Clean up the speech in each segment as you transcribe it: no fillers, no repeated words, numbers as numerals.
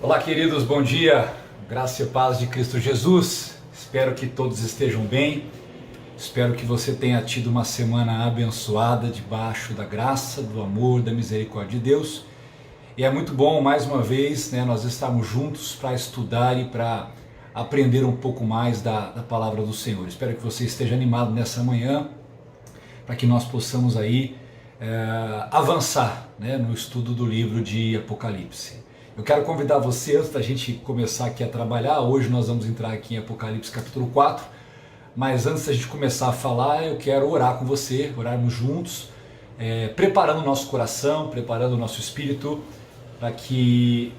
Olá, queridos, bom dia, graça e paz de Cristo Jesus. Espero que todos estejam bem, espero que você tenha tido uma semana abençoada debaixo da graça, do amor, da misericórdia de Deus. E é muito bom, mais uma vez, nós estarmos juntos para estudar e para aprender um pouco mais da palavra do Senhor. Espero que você esteja animado nessa manhã, para que nós possamos aí avançar no estudo do livro de Apocalipse. Eu quero convidar você, antes da gente começar aqui a trabalhar, hoje nós vamos entrar aqui em Apocalipse capítulo 4, mas antes da gente começar a falar, eu quero orar com você, orarmos juntos, preparando o nosso coração, preparando o nosso espírito, para que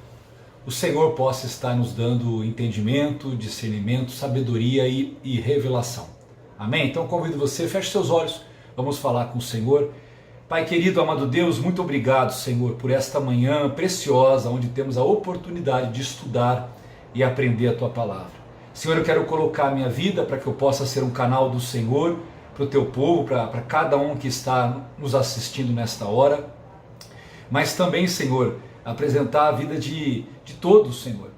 o Senhor possa estar nos dando entendimento, discernimento, sabedoria e revelação. Amém? Então convido você, feche seus olhos, vamos falar com o Senhor. Pai querido, amado Deus, muito obrigado, Senhor, por esta manhã preciosa, onde temos a oportunidade de estudar e aprender a Tua palavra. Senhor, eu quero colocar a minha vida para que eu possa ser um canal do Senhor, para o Teu povo, para cada um que está nos assistindo nesta hora, mas também, Senhor, apresentar a vida de todos, Senhor,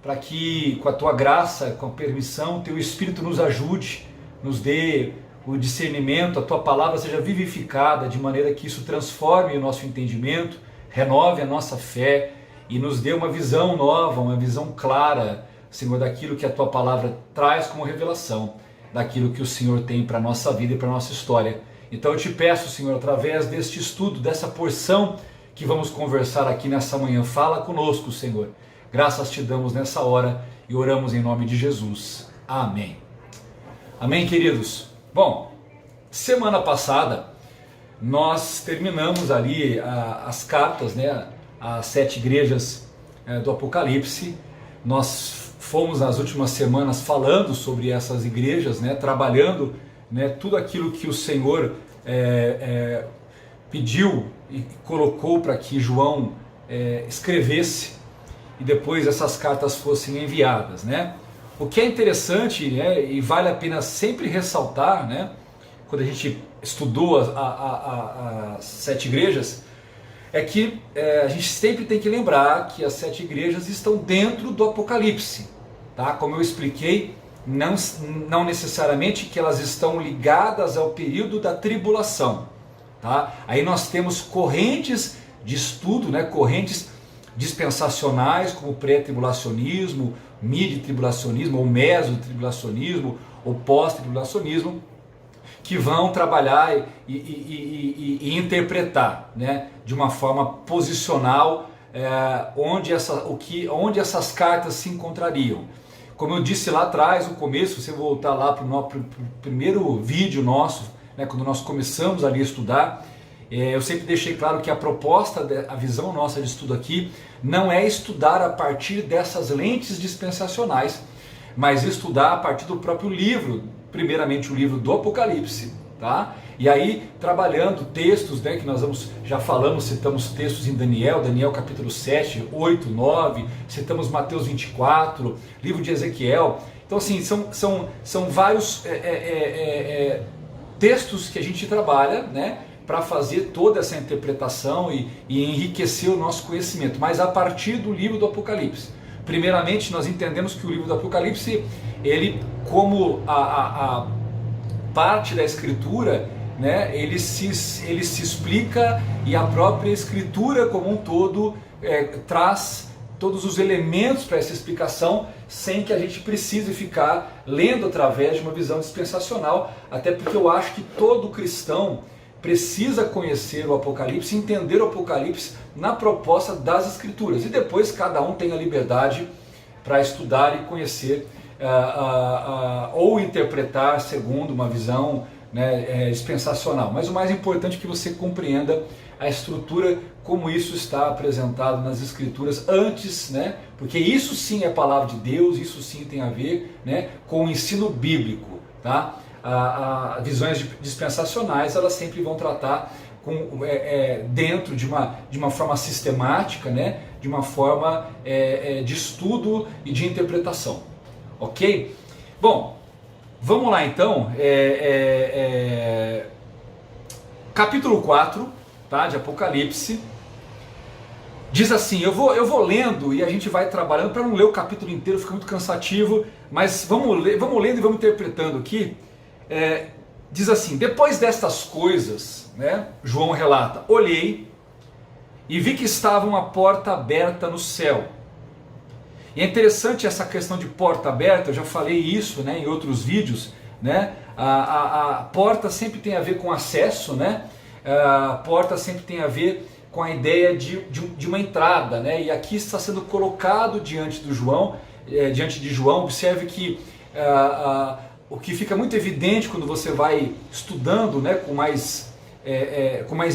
para que com a Tua graça, com a permissão, Teu Espírito nos ajude, nos dê o discernimento, a Tua palavra seja vivificada de maneira que isso transforme o nosso entendimento, renove a nossa fé e nos dê uma visão nova, uma visão clara, Senhor, daquilo que a Tua palavra traz como revelação, daquilo que o Senhor tem para a nossa vida e para a nossa história. Então eu te peço, Senhor, através deste estudo, dessa porção que vamos conversar aqui nessa manhã, fala conosco, Senhor. Graças te damos nessa hora e oramos em nome de Jesus. Amém. Amém, queridos? Bom, semana passada nós terminamos ali as cartas, as 7 igrejas do Apocalipse. Nós fomos nas últimas semanas falando sobre essas igrejas, trabalhando tudo aquilo que o Senhor pediu e colocou para que João escrevesse e depois essas cartas fossem enviadas, O que é interessante e vale a pena sempre ressaltar, quando a gente estudou as 7 igrejas, é que a gente sempre tem que lembrar que as 7 igrejas estão dentro do Apocalipse. Tá? Como eu expliquei, não necessariamente que elas estão ligadas ao período da tribulação. Tá? Aí nós temos correntes de estudo, correntes dispensacionais, como pré-tribulacionismo, mid-tribulacionismo, ou meso-tribulacionismo, ou pós-tribulacionismo, que vão trabalhar e interpretar de uma forma posicional onde essas cartas se encontrariam. Como eu disse lá atrás, no começo, se você voltar lá para o primeiro vídeo nosso, quando nós começamos ali a estudar, eu sempre deixei claro que a proposta, a visão nossa de estudo aqui, não é estudar a partir dessas lentes dispensacionais, mas estudar a partir do próprio livro, primeiramente o livro do Apocalipse, tá? E aí trabalhando textos, que nós já falamos, citamos textos em Daniel capítulo 7, 8, 9, citamos Mateus 24, livro de Ezequiel. Então assim, são vários textos que a gente trabalha, para fazer toda essa interpretação e enriquecer o nosso conhecimento, mas a partir do livro do Apocalipse. Primeiramente, nós entendemos que o livro do Apocalipse, ele como a parte da Escritura, ele se explica, e a própria Escritura como um todo traz todos os elementos para essa explicação, sem que a gente precise ficar lendo através de uma visão dispensacional, até porque eu acho que todo cristão precisa conhecer o Apocalipse, entender o Apocalipse na proposta das Escrituras. E depois cada um tem a liberdade para estudar e conhecer ou interpretar segundo uma visão dispensacional. Mas o mais importante é que você compreenda a estrutura como isso está apresentado nas Escrituras antes, porque isso sim é palavra de Deus, isso sim tem a ver com o ensino bíblico, tá? Visões dispensacionais, elas sempre vão tratar dentro de uma forma sistemática, de uma forma de estudo e de interpretação, ok? Bom, vamos lá então, capítulo 4, tá, de Apocalipse, Diz assim, eu vou lendo e a gente vai trabalhando, para não ler o capítulo inteiro, fica muito cansativo, mas vamos lendo e vamos interpretando aqui. Diz assim, depois destas coisas, né, João relata, olhei e vi que estava uma porta aberta no céu. E é interessante essa questão de porta aberta, eu já falei isso, né, em outros vídeos, né, a porta sempre tem a ver com acesso, né, a porta sempre tem a ver com a ideia de uma entrada, né? E aqui está sendo colocado diante de João. Observe que o que fica muito evidente quando você vai estudando, né, com mais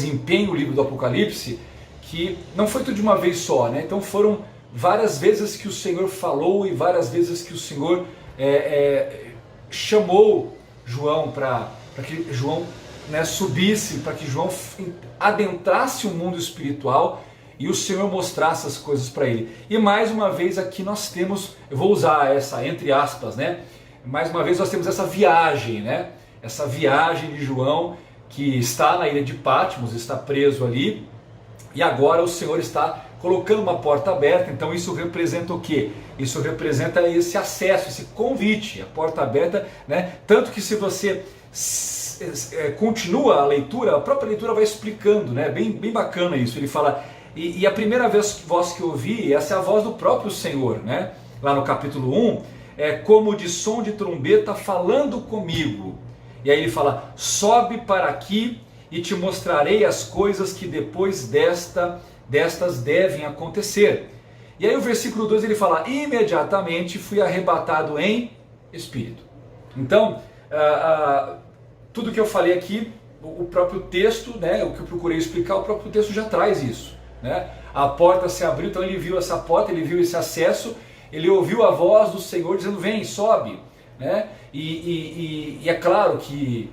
empenho o livro do Apocalipse, que não foi tudo de uma vez só, né? Então foram várias vezes que o Senhor falou e várias vezes que o Senhor chamou João para que João, né, subisse, para que João adentrasse o mundo espiritual e o Senhor mostrasse as coisas para ele. E mais uma vez aqui nós temos, eu vou usar essa entre aspas, né? Mais uma vez nós temos essa viagem, né? Essa viagem de João que está na ilha de Patmos, está preso ali, e agora o Senhor está colocando uma porta aberta. Então isso representa o quê? Isso representa esse acesso, esse convite, a porta aberta, né? Tanto que se você continua a leitura, a própria leitura vai explicando, né? Bem bacana isso. Ele fala, e a primeira voz que eu ouvi, essa é a voz do próprio Senhor, né? Lá no capítulo 1, é como de som de trombeta falando comigo. E aí ele fala, sobe para aqui e te mostrarei as coisas que depois destas devem acontecer. E aí o versículo 2 ele fala, imediatamente fui arrebatado em espírito. Então, tudo que eu falei aqui, o próprio texto, né, o que eu procurei explicar, o próprio texto já traz isso, né? A porta se abriu, então ele viu essa porta, ele viu esse acesso, ele ouviu a voz do Senhor dizendo, vem, sobe, né? E é claro que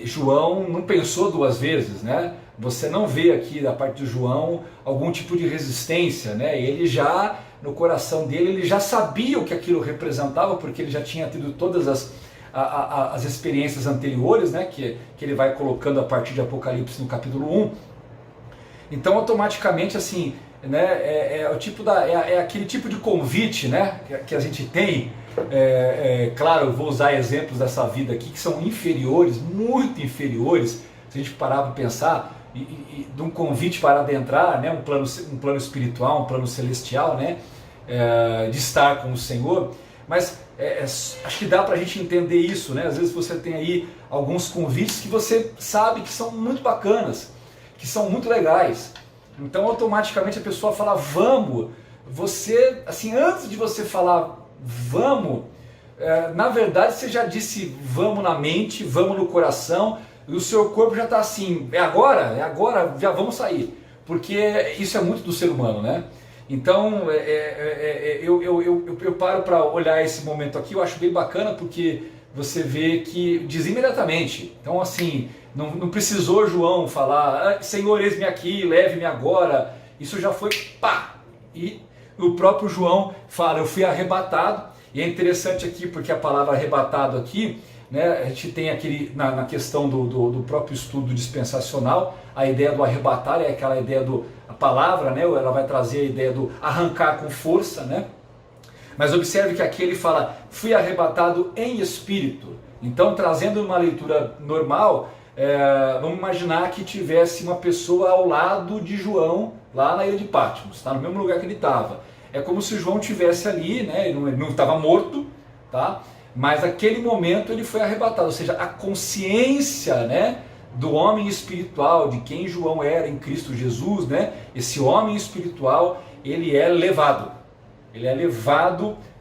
João não pensou duas vezes, né? Você não vê aqui da parte de João algum tipo de resistência, né? Ele já, no coração dele, ele já sabia o que aquilo representava, porque ele já tinha tido todas as experiências anteriores, né, que ele vai colocando a partir de Apocalipse no capítulo 1. Então automaticamente assim, né, é aquele tipo de convite, né, que a gente tem. Claro, eu vou usar exemplos dessa vida aqui que são inferiores, muito inferiores, se a gente parar para pensar, de um convite para adentrar, né, um plano espiritual, um plano celestial, né, de estar com o Senhor. Mas acho que dá para a gente entender isso, né? Às vezes você tem aí alguns convites que você sabe que são muito bacanas, que são muito legais. Então automaticamente a pessoa fala vamos, você, assim, antes de você falar vamos, na verdade você já disse vamos na mente, vamos no coração, e o seu corpo já está assim, é agora, já vamos sair. Porque isso é muito do ser humano, né? Então eu paro para olhar esse momento aqui, eu acho bem bacana porque você vê que diz imediatamente. Então assim, não precisou João falar, Senhor, eis-me aqui, leve-me agora. Isso já foi pá! E o próprio João fala, eu fui arrebatado. E é interessante aqui porque a palavra arrebatado aqui, né, a gente tem aquele, na questão do próprio estudo dispensacional, a ideia do arrebatar é aquela ideia a palavra, né, ela vai trazer a ideia do arrancar com força, né? Mas observe que aqui ele fala, fui arrebatado em espírito. Então, trazendo uma leitura normal, vamos imaginar que tivesse uma pessoa ao lado de João, lá na ilha de Patmos, está no mesmo lugar que ele estava. É como se João tivesse ali, né, ele não estava morto, tá? Mas naquele momento ele foi arrebatado, ou seja, a consciência, né, do homem espiritual, de quem João era em Cristo Jesus, né, esse homem espiritual, ele é levado,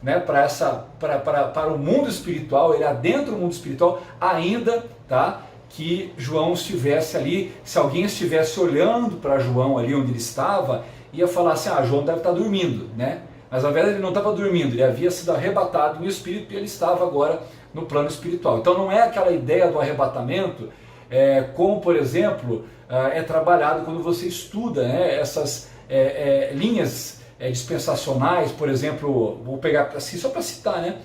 né, para o mundo espiritual, ele adentra o mundo espiritual, ainda, tá, que João estivesse ali, se alguém estivesse olhando para João ali onde ele estava, ia falar assim, João deve estar dormindo, né? Mas na verdade ele não estava dormindo, ele havia sido arrebatado no espírito e ele estava agora no plano espiritual. Então não é aquela ideia do arrebatamento, como por exemplo, é trabalhado quando você estuda, né, essas linhas dispensacionais, por exemplo, vou pegar assim só para citar, né?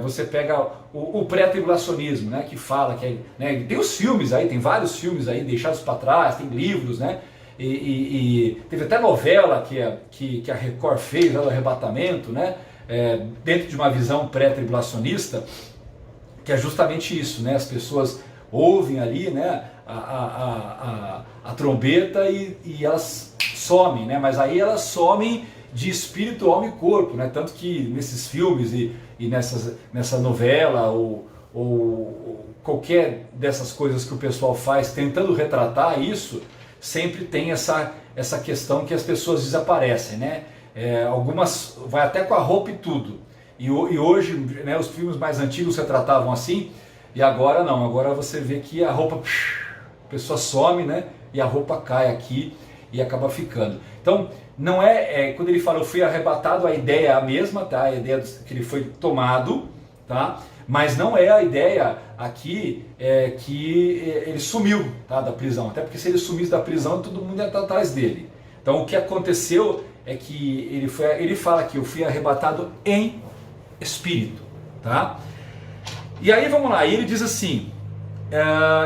Você pega o pré-tribulacionismo, né, que fala que né, tem os filmes aí, tem vários filmes aí deixados para trás, tem livros, né, e teve até novela que a Record fez, o Arrebatamento, né? Dentro de uma visão pré-tribulacionista, que é justamente isso, né? As pessoas ouvem ali, né, a trombeta e elas somem, né? Mas aí elas somem de espírito, alma e corpo, né? Tanto que nesses filmes e nessa novela ou qualquer dessas coisas que o pessoal faz tentando retratar isso, sempre tem essa questão que as pessoas desaparecem, né? Algumas vai até com a roupa e tudo. E hoje, né, os filmes mais antigos retratavam assim, e agora não, agora você vê que a roupa, a pessoa some, né? E a roupa cai aqui e acaba ficando. Então, não quando ele fala eu fui arrebatado, a ideia é a mesma, tá? A ideia que ele foi tomado, tá? Mas não é a ideia aqui que ele sumiu, tá, da prisão. Até porque se ele sumisse da prisão, todo mundo ia estar atrás dele. Então o que aconteceu é que ele fala que eu fui arrebatado em espírito, tá? E aí vamos lá, e ele diz assim,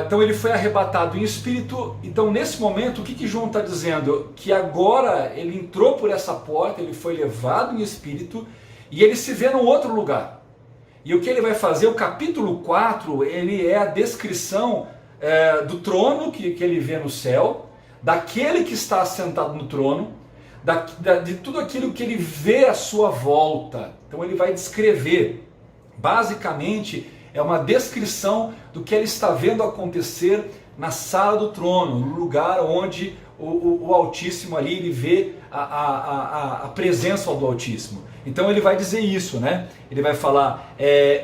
então ele foi arrebatado em espírito. Então nesse momento o que João está dizendo? Que agora ele entrou por essa porta, ele foi levado em espírito e ele se vê num outro lugar. E o que ele vai fazer, o capítulo 4, ele é a descrição do trono que ele vê no céu, daquele que está assentado no trono, de tudo aquilo que ele vê à sua volta. Então ele vai descrever, basicamente é uma descrição do que ele está vendo acontecer na sala do trono, no lugar onde o Altíssimo ali, ele vê a presença do Altíssimo. Então ele vai dizer isso, né? Ele vai falar,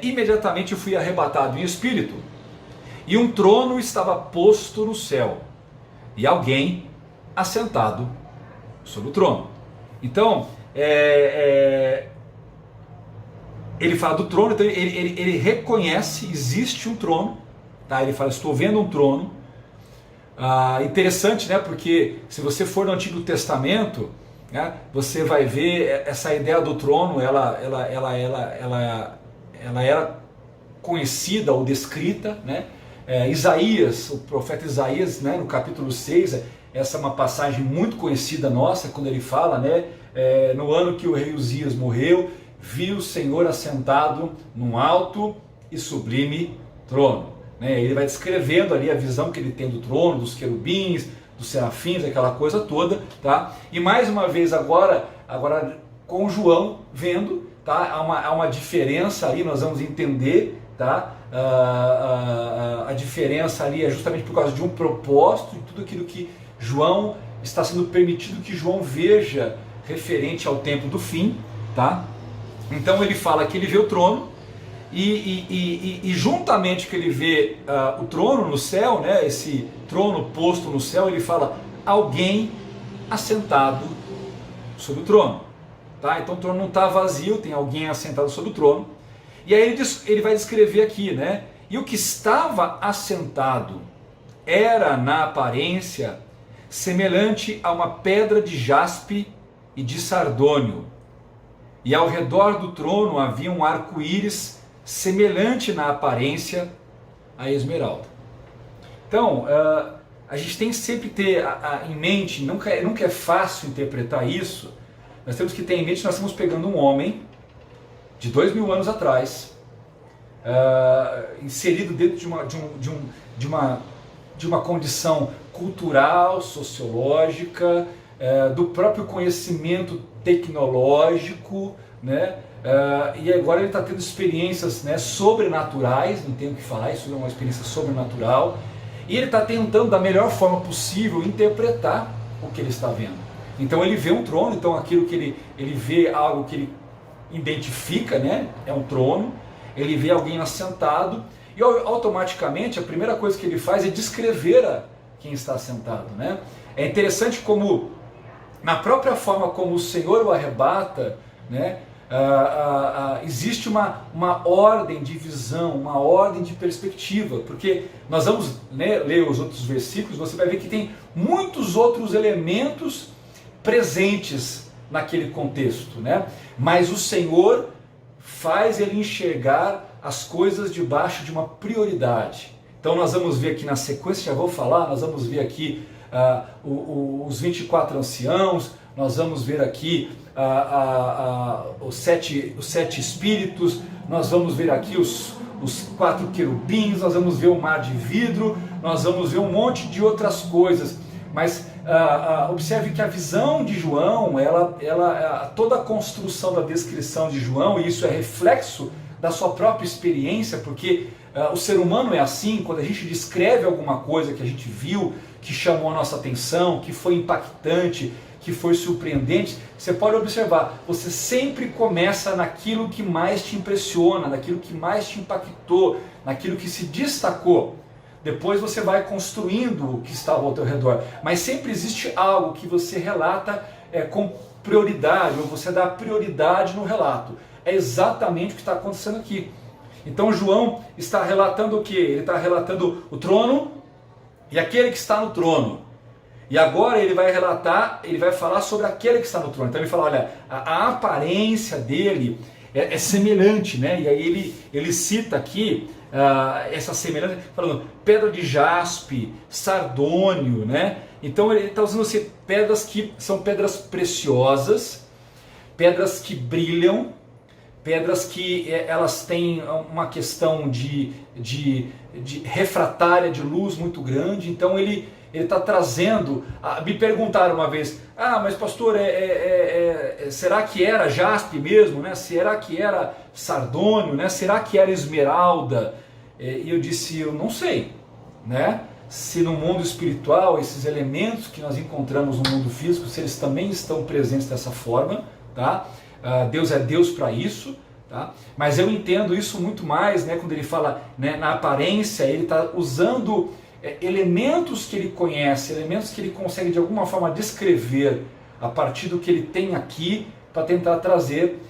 imediatamente eu fui arrebatado em espírito, e um trono estava posto no céu, e alguém assentado sobre o trono. Então, ele fala do trono, então ele reconhece, existe um trono, tá? Ele fala, estou vendo um trono. Interessante, né? Porque se você for no Antigo Testamento, né, você vai ver essa ideia do trono, ela era conhecida ou descrita, né? Isaías, o profeta Isaías, né, no capítulo 6, essa é uma passagem muito conhecida nossa, quando ele fala, né, no ano que o rei Uzias morreu, viu o Senhor assentado num alto e sublime trono. Né? Ele vai descrevendo ali a visão que ele tem do trono, dos querubins, dos serafins, aquela coisa toda, tá? E mais uma vez agora com João vendo, tá? Há uma diferença ali, nós vamos entender, tá? A diferença ali é justamente por causa de um propósito e tudo aquilo que João está sendo permitido que João veja referente ao tempo do fim, tá? Então ele fala que ele vê o trono e juntamente que ele vê o trono no céu, né, esse trono posto no céu, ele fala alguém assentado sobre o trono, tá? Então o trono não está vazio, tem alguém assentado sobre o trono. E aí ele vai descrever aqui, né? E o que estava assentado era na aparência semelhante a uma pedra de jaspe e de sardônio. E ao redor do trono havia um arco-íris semelhante na aparência a esmeralda. Então, a gente tem que sempre ter em mente, nunca é fácil interpretar isso. Nós temos que ter em mente que nós estamos pegando um homem de 2000 anos atrás, inserido dentro de uma condição cultural, sociológica, do próprio conhecimento tecnológico, né? E agora ele está tendo experiências, né, sobrenaturais, não tenho o que falar, isso é uma experiência sobrenatural, e ele está tentando da melhor forma possível interpretar o que ele está vendo. Então ele vê um trono, então aquilo que ele vê algo que ele identifica, né, é um trono, ele vê alguém assentado, e automaticamente a primeira coisa que ele faz é descrever quem está sentado, né? É interessante como na própria forma como o Senhor o arrebata, né, existe uma ordem de visão, uma ordem de perspectiva, porque nós vamos, né, ler os outros versículos, você vai ver que tem muitos outros elementos presentes naquele contexto, né? Mas o Senhor faz ele enxergar as coisas debaixo de uma prioridade. Então nós vamos ver aqui na sequência, já vou falar, nós vamos ver aqui os 24 anciãos, nós vamos ver aqui os sete espíritos, nós vamos ver aqui os 4 querubins, nós vamos ver o mar de vidro, nós vamos ver um monte de outras coisas. Mas observe que a visão de João, toda a construção da descrição de João, e isso é reflexo da sua própria experiência, porque o ser humano é assim. Quando a gente descreve alguma coisa que a gente viu, que chamou a nossa atenção, que foi impactante, que foi surpreendente, você pode observar, você sempre começa naquilo que mais te impressiona, naquilo que mais te impactou, naquilo que se destacou. Depois você vai construindo o que estava ao teu redor, mas sempre existe algo que você relata com prioridade, ou você dá prioridade no relato. É exatamente o que está acontecendo aqui. Então João está relatando o que? Ele está relatando o trono e aquele que está no trono. E agora ele vai relatar, ele vai falar sobre aquele que está no trono. Então ele fala, olha, a aparência dele é semelhante, né? E aí ele cita aqui essa semelhança, falando pedra de jaspe, sardônio, né? Então ele está usando assim, pedras que são pedras preciosas, pedras que brilham, pedras que elas têm uma questão de refratária de luz muito grande. Então ele está trazendo, me perguntaram uma vez, mas pastor, será que era jaspe mesmo, né? Será que era sardônio, né? Será que era esmeralda? E eu disse, eu não sei, né? Se no mundo espiritual, esses elementos que nós encontramos no mundo físico, se eles também estão presentes dessa forma, tá? Deus é Deus para isso, tá? Mas eu entendo isso muito mais, né? Quando ele fala, né, na aparência, ele está usando elementos que ele conhece, elementos que ele consegue de alguma forma descrever a partir do que ele tem aqui, para tentar trazer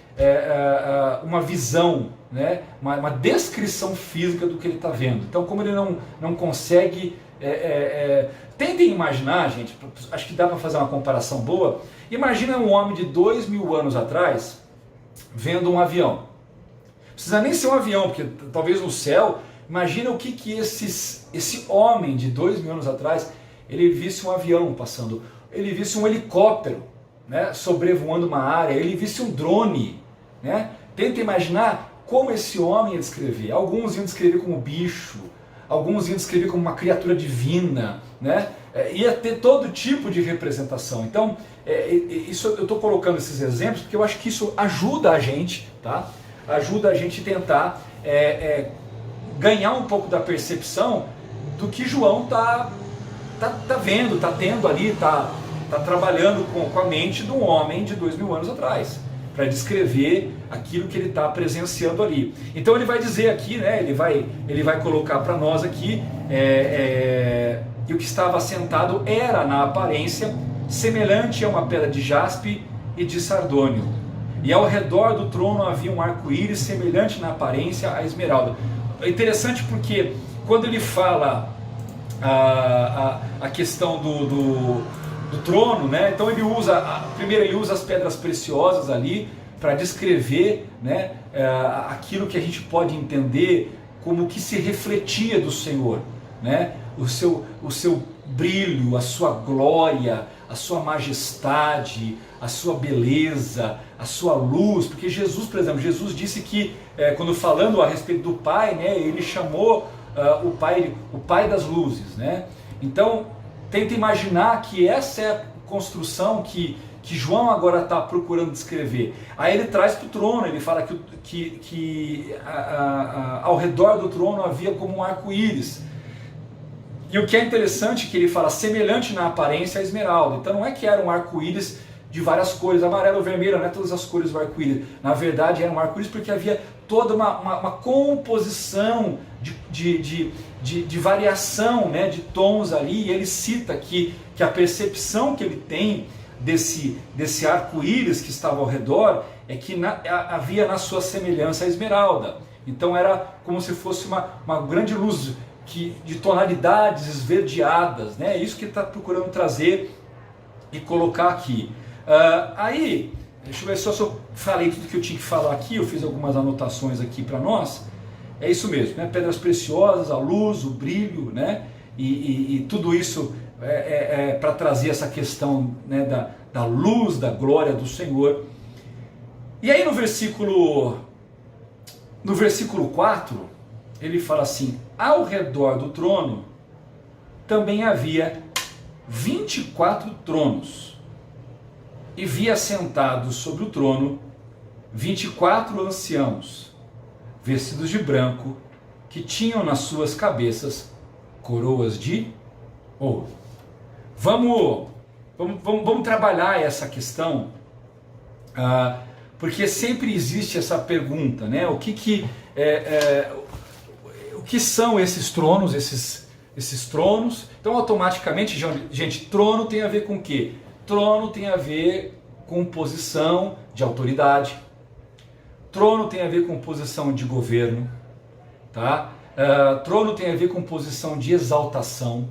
uma visão, né? uma descrição física do que ele está vendo. Então, como ele não consegue... tentem imaginar, gente, acho que dá para fazer uma comparação boa. Imagina um homem de 2000 anos atrás vendo um avião. Não precisa nem ser um avião, porque talvez no céu... Imagina o que esse homem de 2000 anos atrás, ele visse um avião passando, ele visse um helicóptero, né, sobrevoando uma área, ele visse um drone, né? Tenta imaginar como esse homem ia descrever. Alguns iam descrever como bicho, alguns iam descrever como uma criatura divina, né? Ia ter todo tipo de representação. Então, isso eu estou colocando esses exemplos porque eu acho que isso ajuda a gente, tá? Ajuda a gente tentar ganhar um pouco da percepção do que João tá vendo, está tendo ali, está trabalhando com a mente de um homem de 2000 anos atrás, para descrever aquilo que ele está presenciando ali. Então ele vai dizer aqui, né, ele vai colocar para nós aqui, e o que estava sentado era na aparência semelhante a uma pedra de jaspe e de sardônio, e ao redor do trono havia um arco-íris semelhante na aparência a esmeralda. É interessante porque quando ele fala a questão do trono, né? Então ele usa, primeiro ele usa as pedras preciosas ali para descrever, né, aquilo que a gente pode entender como que se refletia do Senhor, né? O seu brilho, a sua glória, a sua majestade, a sua beleza, a sua luz, porque Jesus, por exemplo, Jesus disse que, quando falando a respeito do Pai, né, ele chamou o Pai das luzes, né? Então, tenta imaginar que essa é a construção que João agora está procurando descrever. Aí ele traz para o trono, ele fala que ao redor do trono havia como um arco-íris. E o que é interessante é que ele fala semelhante na aparência a esmeralda. Então não é que era um arco-íris de várias cores, amarelo, vermelho, não é todas as cores do arco-íris. Na verdade era um arco-íris porque havia toda uma composição de variação, né, de tons ali. E ele cita aqui que a percepção que ele tem desse arco-íris que estava ao redor é que havia na sua semelhança a esmeralda. Então era como se fosse uma grande luz de tonalidades esverdeadas, né? É isso que ele está procurando trazer e colocar aqui. Aí, deixa eu ver se eu falei tudo que eu tinha que falar aqui, eu fiz algumas anotações aqui para nós. É isso mesmo, né? Pedras preciosas, a luz, o brilho, né? E tudo isso para trazer essa questão, né, da luz, da glória do Senhor. E aí no versículo 4, ele fala assim: ao redor do trono também havia 24 tronos, e vi assentados sobre o trono 24 anciãos, vestidos de branco, que tinham nas suas cabeças coroas de ouro. Vamos trabalhar essa questão, porque sempre existe essa pergunta, né? O que são esses tronos, esses tronos? Então, automaticamente, gente, trono tem a ver com o quê? Trono tem a ver com posição de autoridade. Trono tem a ver com posição de governo, tá? Trono tem a ver com posição de exaltação.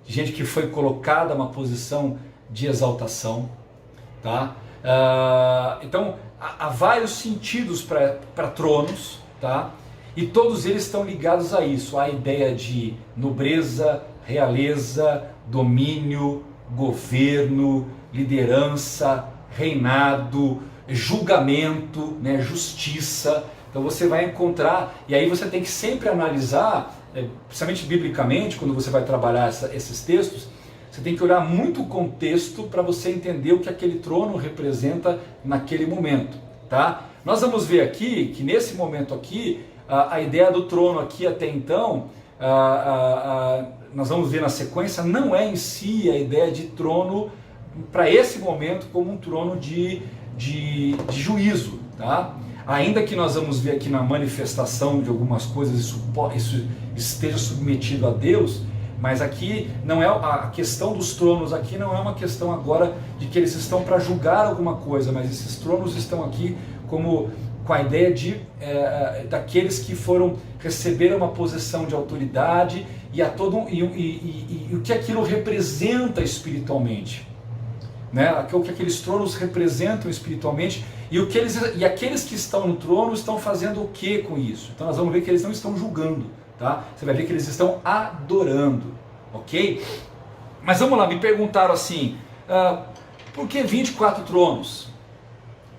Gente que foi colocada numa posição de exaltação, tá? Então, há vários sentidos para tronos, tá? E todos eles estão ligados a isso, a ideia de nobreza, realeza, domínio, governo, liderança, reinado, julgamento, né, justiça. Então você vai encontrar, e aí você tem que sempre analisar, principalmente biblicamente, quando você vai trabalhar esses textos, você tem que olhar muito o contexto para você entender o que aquele trono representa naquele momento, tá? Nós vamos ver aqui, que nesse momento aqui, a ideia do trono aqui até então, nós vamos ver na sequência, não é em si a ideia de trono, para esse momento, como um trono de juízo, tá? Ainda que nós vamos ver aqui na manifestação de algumas coisas, isso esteja submetido a Deus, mas aqui não é a questão dos tronos, aqui não é uma questão agora de que eles estão para julgar alguma coisa, mas esses tronos estão aqui com a ideia daqueles que receberam uma posição de autoridade e o que aquilo representa espiritualmente, né? O que aqueles tronos representam espiritualmente e aqueles que estão no trono estão fazendo o que com isso? Então nós vamos ver que eles não estão julgando, tá? Você vai ver que eles estão adorando, ok? Mas vamos lá, me perguntaram assim, por que 24 tronos?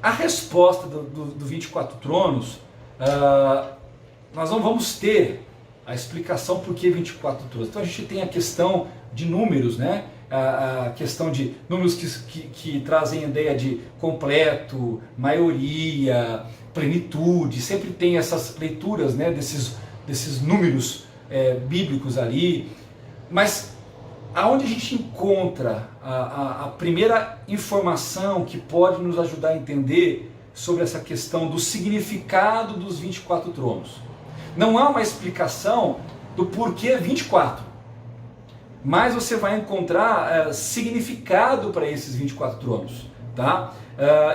A resposta do 24 tronos, nós não vamos ter a explicação por que 24 tronos. Então a gente tem a questão de números, né? A questão de números que trazem a ideia de completo, maioria, plenitude, sempre tem essas leituras, né, desses números bíblicos ali, mas aonde a gente encontra a primeira informação que pode nos ajudar a entender sobre essa questão do significado dos 24 tronos? Não há uma explicação do porquê 24. Mas você vai encontrar significado para esses 24 tronos, tá?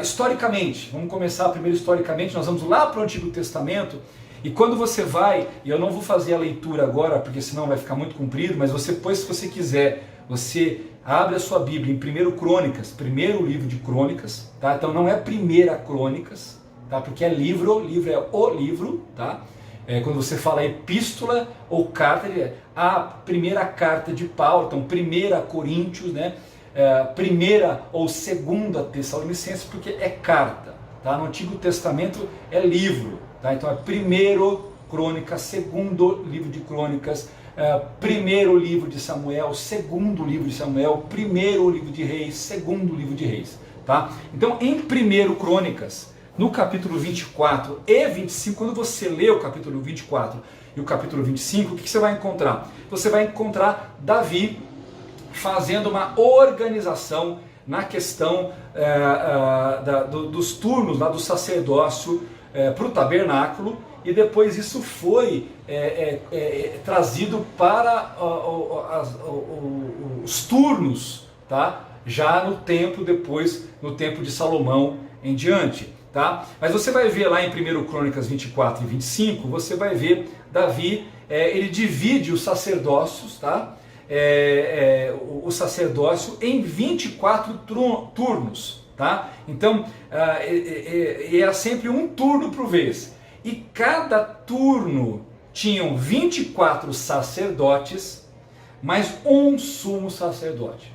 Historicamente, vamos começar primeiro historicamente, nós vamos lá para o Antigo Testamento, e quando você vai, e eu não vou fazer a leitura agora, porque senão vai ficar muito comprido, mas depois, se você quiser, você abre a sua Bíblia em 1 Crônicas, primeiro livro de Crônicas, tá? Então não é primeira Crônicas, tá? Porque é livro é o livro, tá? Quando você fala epístola ou carta, a primeira carta de Paulo, então 1 Coríntios, né? Primeira ou segunda Tessalonicenses, porque é carta, tá? No Antigo Testamento é livro, tá? Então é 1 Crônicas, segundo livro de Crônicas, primeiro livro de Samuel, segundo livro de Samuel, primeiro livro de Reis, segundo livro de Reis, tá? Então em 1 Crônicas, no capítulo 24 e 25, quando você lê o capítulo 24 e o capítulo 25, o que você vai encontrar? Você vai encontrar Davi fazendo uma organização na questão dos turnos lá do sacerdócio para o tabernáculo, e depois isso foi trazido para os turnos, tá? Já no tempo de Salomão em diante. Tá? Mas você vai ver lá em 1 Crônicas 24 e 25, você vai ver Davi, ele divide os sacerdócios, tá? O sacerdócio em 24 turnos, tá? Então, era sempre um turno por vez, e cada turno tinham 24 sacerdotes, mas um sumo sacerdote.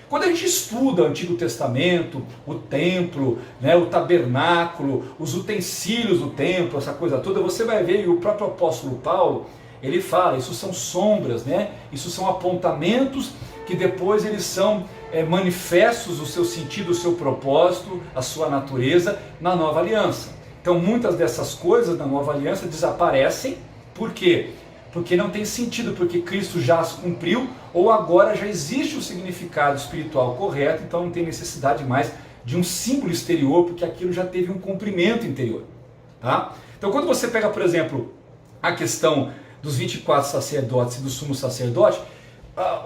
Quando a gente estuda o Antigo Testamento, o templo, né, o tabernáculo, os utensílios do templo, essa coisa toda, você vai ver, e o próprio apóstolo Paulo, ele fala, isso são sombras, né? Isso são apontamentos que depois eles são manifestos do seu sentido, do seu propósito, a sua natureza na nova aliança. Então muitas dessas coisas na nova aliança desaparecem, por quê? Porque não tem sentido, porque Cristo já as cumpriu, ou agora já existe o significado espiritual correto, então não tem necessidade mais de um símbolo exterior, porque aquilo já teve um cumprimento interior. Tá? Então quando você pega, por exemplo, a questão dos 24 sacerdotes e do sumo sacerdote,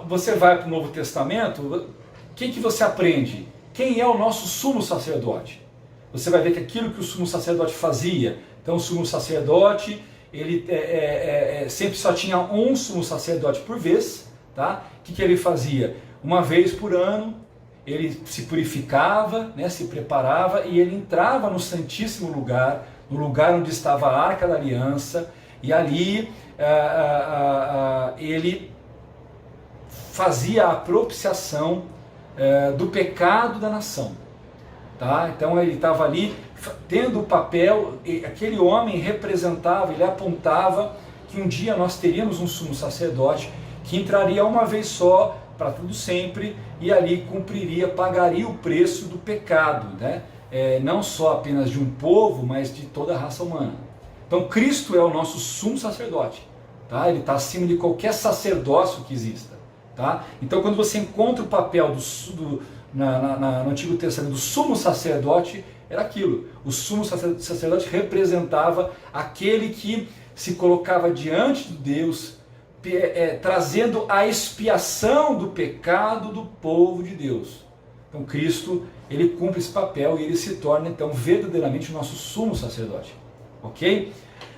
você vai para o Novo Testamento, quem que você aprende? Quem é o nosso sumo sacerdote? Você vai ver que aquilo que o sumo sacerdote fazia, então o sumo sacerdote, ele sempre só tinha um sumo sacerdote por vez, tá? O que ele fazia? Uma vez por ano, ele se purificava, né, se preparava e ele entrava no Santíssimo Lugar, no lugar onde estava a Arca da Aliança, e ali ele fazia a propiciação do pecado da nação. Tá? Então ele estava ali tendo o papel, aquele homem representava, ele apontava que um dia nós teríamos um sumo sacerdote que entraria uma vez só, para tudo sempre, e ali cumpriria, pagaria o preço do pecado, né? Não só apenas de um povo, mas de toda a raça humana. Então Cristo é o nosso sumo sacerdote, tá? Ele está acima de qualquer sacerdócio que exista. Tá? Então quando você encontra o papel no Antigo Testamento do sumo sacerdote, era aquilo. O sumo sacerdote representava aquele que se colocava diante de Deus, trazendo a expiação do pecado do povo de Deus. Então Cristo, ele cumpre esse papel e ele se torna então verdadeiramente o nosso sumo sacerdote. Ok?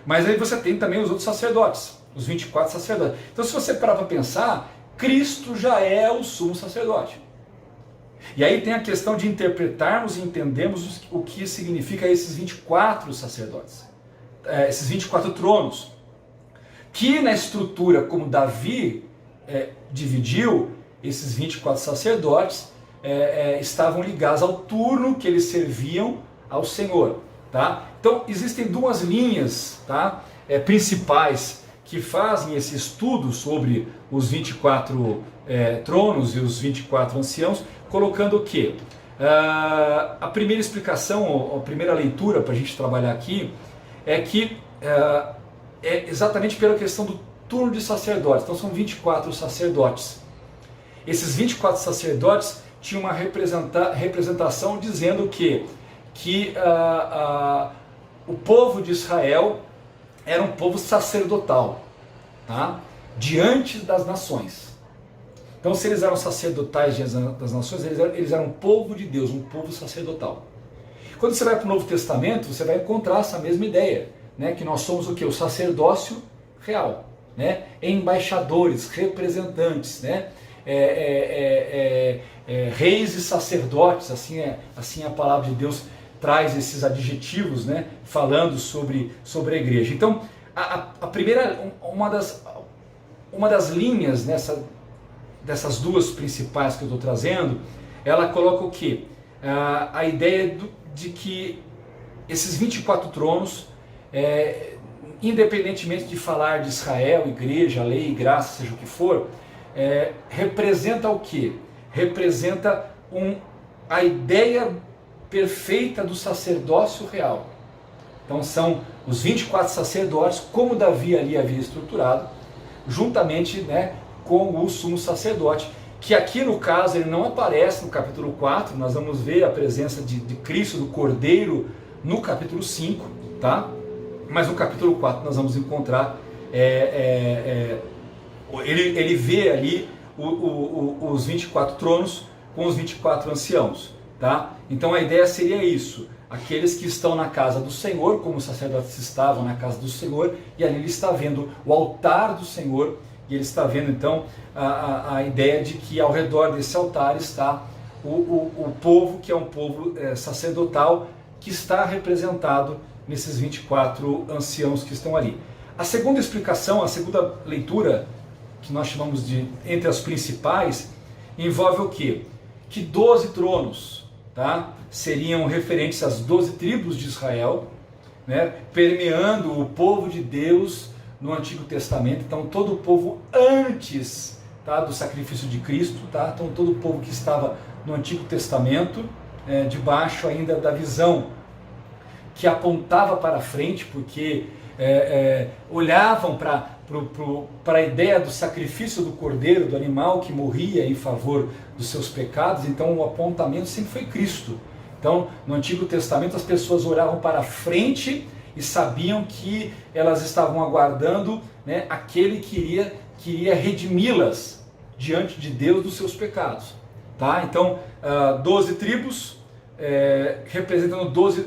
Mas aí você tem também os outros sacerdotes, os 24 sacerdotes. Então se você parar para pensar, Cristo já é o sumo sacerdote. E aí tem a questão de interpretarmos e entendermos o que significa esses 24 sacerdotes, esses 24 tronos, que na estrutura como Davi dividiu, esses 24 sacerdotes estavam ligados ao turno que eles serviam ao Senhor. Tá? Então existem duas linhas, tá, principais que fazem esse estudo sobre os 24 tronos e os 24 anciãos, colocando o quê? A primeira explicação, a primeira leitura para a gente trabalhar aqui, é que é exatamente pela questão do turno de sacerdotes. Então são 24 sacerdotes. Esses 24 sacerdotes tinham uma representação dizendo que o povo de Israel era um povo sacerdotal, tá? Diante das nações. Então se eles eram sacerdotais diante das nações, eles eram um povo de Deus, um povo sacerdotal. Quando você vai para o Novo Testamento, você vai encontrar essa mesma ideia, né? Que nós somos o quê? O sacerdócio real, né? Embaixadores, representantes, né? Reis e sacerdotes, assim a palavra de Deus traz esses adjetivos, né, falando sobre a igreja. Então, a primeira, uma das linhas dessas duas principais que eu estou trazendo, ela coloca o quê? A ideia de que esses 24 tronos, independentemente de falar de Israel, igreja, lei, graça, seja o que for, representa o quê? Representa a ideia perfeita do sacerdócio real. Então são os 24 sacerdotes, como Davi ali havia estruturado, juntamente, né, com o sumo sacerdote, que aqui no caso ele não aparece no capítulo 4, nós vamos ver a presença de Cristo, do Cordeiro, no capítulo 5, tá? Mas no capítulo 4 nós vamos encontrar, ele vê ali os 24 tronos com os 24 anciãos. Tá? Então a ideia seria isso, aqueles que estão na casa do Senhor, como os sacerdotes estavam na casa do Senhor, e ali ele está vendo o altar do Senhor, e ele está vendo então a ideia de que ao redor desse altar está o povo, que é um povo sacerdotal, que está representado nesses 24 anciãos que estão ali. A segunda explicação, a segunda leitura que nós chamamos de entre as principais, envolve o quê? Que 12 tronos, tá? Seriam referentes às 12 tribos de Israel, né? Permeando o povo de Deus no Antigo Testamento. Então todo o povo antes, tá, do sacrifício de Cristo, tá? Então todo o povo que estava no Antigo Testamento, debaixo ainda da visão que apontava para frente, porque olhavam para a ideia do sacrifício do cordeiro, do animal que morria em favor dos seus pecados. Então o apontamento sempre foi Cristo. Então no Antigo Testamento as pessoas olhavam para frente e sabiam que elas estavam aguardando, né, aquele que iria redimi-las diante de Deus dos seus pecados. Tá? Então 12 tribos, representando 12,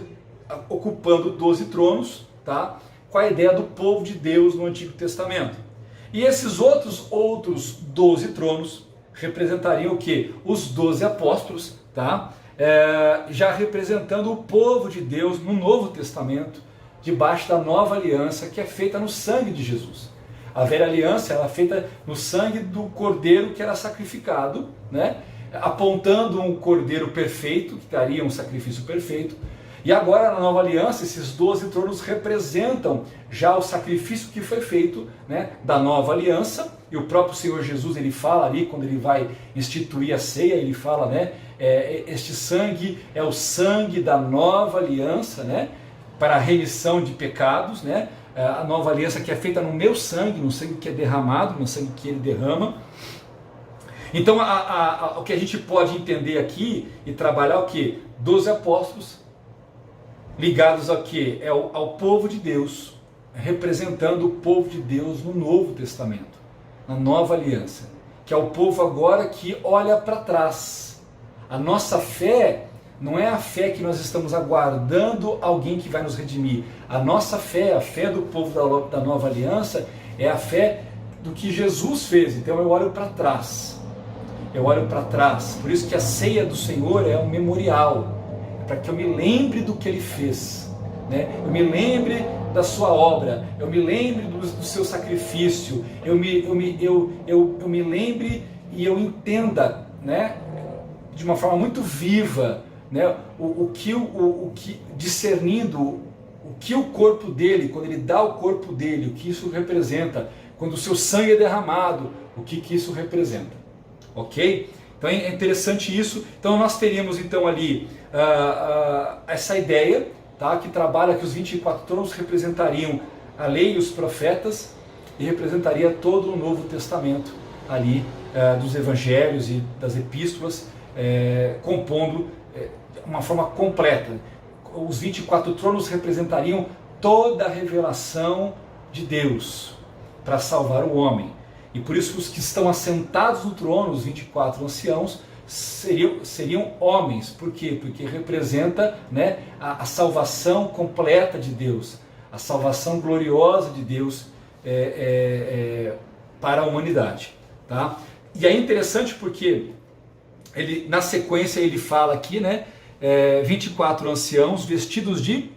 ocupando 12 tronos, tá? Com a ideia do povo de Deus no Antigo Testamento. E esses outros 12 tronos representariam o quê? Os 12 apóstolos, tá? Já representando o povo de Deus no Novo Testamento, debaixo da nova aliança que é feita no sangue de Jesus. A velha aliança ela é feita no sangue do cordeiro que era sacrificado, né? Apontando um cordeiro perfeito, que daria um sacrifício perfeito. E agora na nova aliança, esses 12 tronos representam já o sacrifício que foi feito, né, da nova aliança. E o próprio Senhor Jesus, ele fala ali, quando ele vai instituir a ceia, ele fala, né, este sangue é o sangue da nova aliança, né, para a remissão de pecados, né, a nova aliança que é feita no meu sangue, no sangue que é derramado, no sangue que ele derrama. Então o que a gente pode entender aqui e trabalhar o que? 12 apóstolos, ligados ao que? Ao povo de Deus, representando o povo de Deus no Novo Testamento, na nova aliança, que é o povo agora que olha para trás. A nossa fé não é a fé que nós estamos aguardando alguém que vai nos redimir. A nossa fé, a fé do povo da nova aliança, é a fé do que Jesus fez. Então eu olho para trás. Eu olho para trás. Por isso que a ceia do Senhor é um memorial, para que eu me lembre do que Ele fez, né? Eu me lembre da sua obra, eu me lembre do seu sacrifício, eu me lembre e eu entenda, né, de uma forma muito viva, né, o que discernindo o que o corpo dele, quando ele dá o corpo dele, o que isso representa, quando o seu sangue é derramado, o que isso representa, ok? Então é interessante isso. Então nós teríamos então ali essa ideia, tá, que trabalha que os 24 tronos representariam a lei e os profetas e representaria todo o Novo Testamento ali dos evangelhos e das epístolas, compondo uma forma completa. Os 24 tronos representariam toda a revelação de Deus para salvar o homem. E por isso os que estão assentados no trono, os 24 anciãos, seriam homens. Por quê? Porque representa, né, a salvação completa de Deus, a salvação gloriosa de Deus para a humanidade. Tá? E é interessante porque na sequência ele fala aqui, né, 24 anciãos vestidos de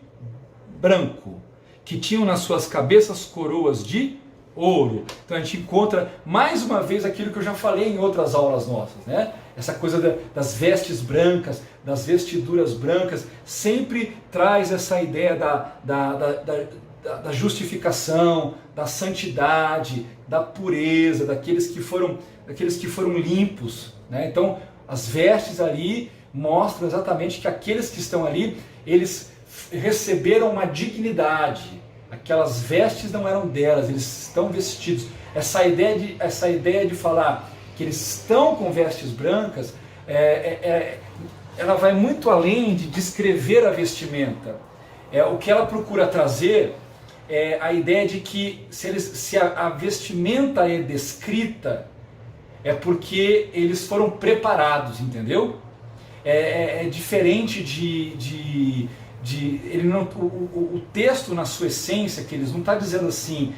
branco, que tinham nas suas cabeças coroas de ouro. Então a gente encontra mais uma vez aquilo que eu já falei em outras aulas nossas, né? Essa coisa das vestes brancas, das vestiduras brancas, sempre traz essa ideia da justificação, da santidade, da pureza, daqueles que foram limpos, né? Então as vestes ali mostram exatamente que aqueles que estão ali, eles receberam uma dignidade. Aquelas vestes não eram delas, eles estão vestidos. Essa ideia de falar que eles estão com vestes brancas, ela vai muito além de descrever a vestimenta. O que ela procura trazer é a ideia de que se a vestimenta é descrita, é porque eles foram preparados, entendeu? É diferente o texto na sua essência, que eles não está dizendo assim,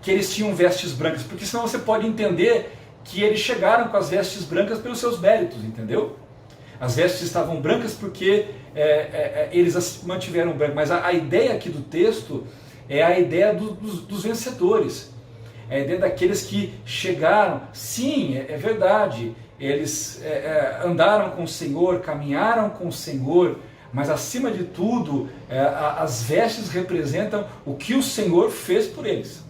que eles tinham vestes brancas, porque senão você pode entender que eles chegaram com as vestes brancas pelos seus méritos, entendeu? As vestes estavam brancas porque eles as mantiveram brancas, mas a ideia aqui do texto é a ideia dos vencedores, é a ideia daqueles que chegaram. Sim, é verdade, eles andaram com o Senhor, caminharam com o Senhor, mas acima de tudo, as vestes representam o que o Senhor fez por eles,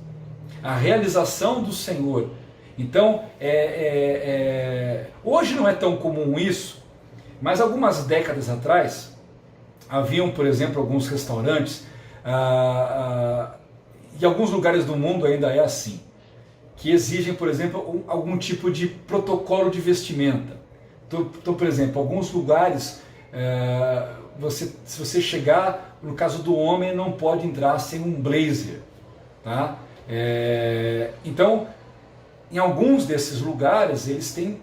a realização do Senhor. Então, hoje não é tão comum isso, mas algumas décadas atrás, haviam, por exemplo, alguns restaurantes, em alguns lugares do mundo ainda é assim, que exigem, por exemplo, algum tipo de protocolo de vestimenta. Então, por exemplo, alguns lugares, se você chegar, no caso do homem, não pode entrar sem um blazer, tá? Então, em alguns desses lugares, eles têm,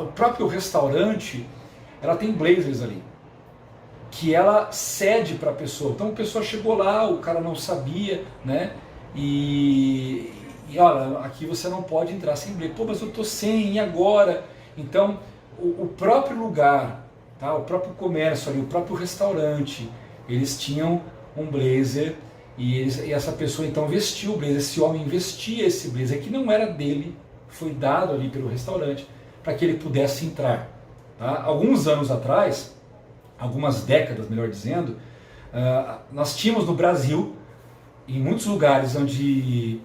o próprio restaurante, ela tem blazers ali, que ela cede para a pessoa. Então a pessoa chegou lá, o cara não sabia, né? E olha, aqui você não pode entrar sem blazer. Pô, mas eu tô sem, e agora? Então o próprio lugar, tá? O próprio comércio ali, o próprio restaurante, eles tinham um blazer e essa pessoa então vestiu o blazer. Esse homem vestia esse blazer que não era dele, foi dado ali pelo restaurante para que ele pudesse entrar, tá? Alguns anos atrás, algumas décadas, melhor dizendo, nós tínhamos no Brasil, em muitos lugares onde,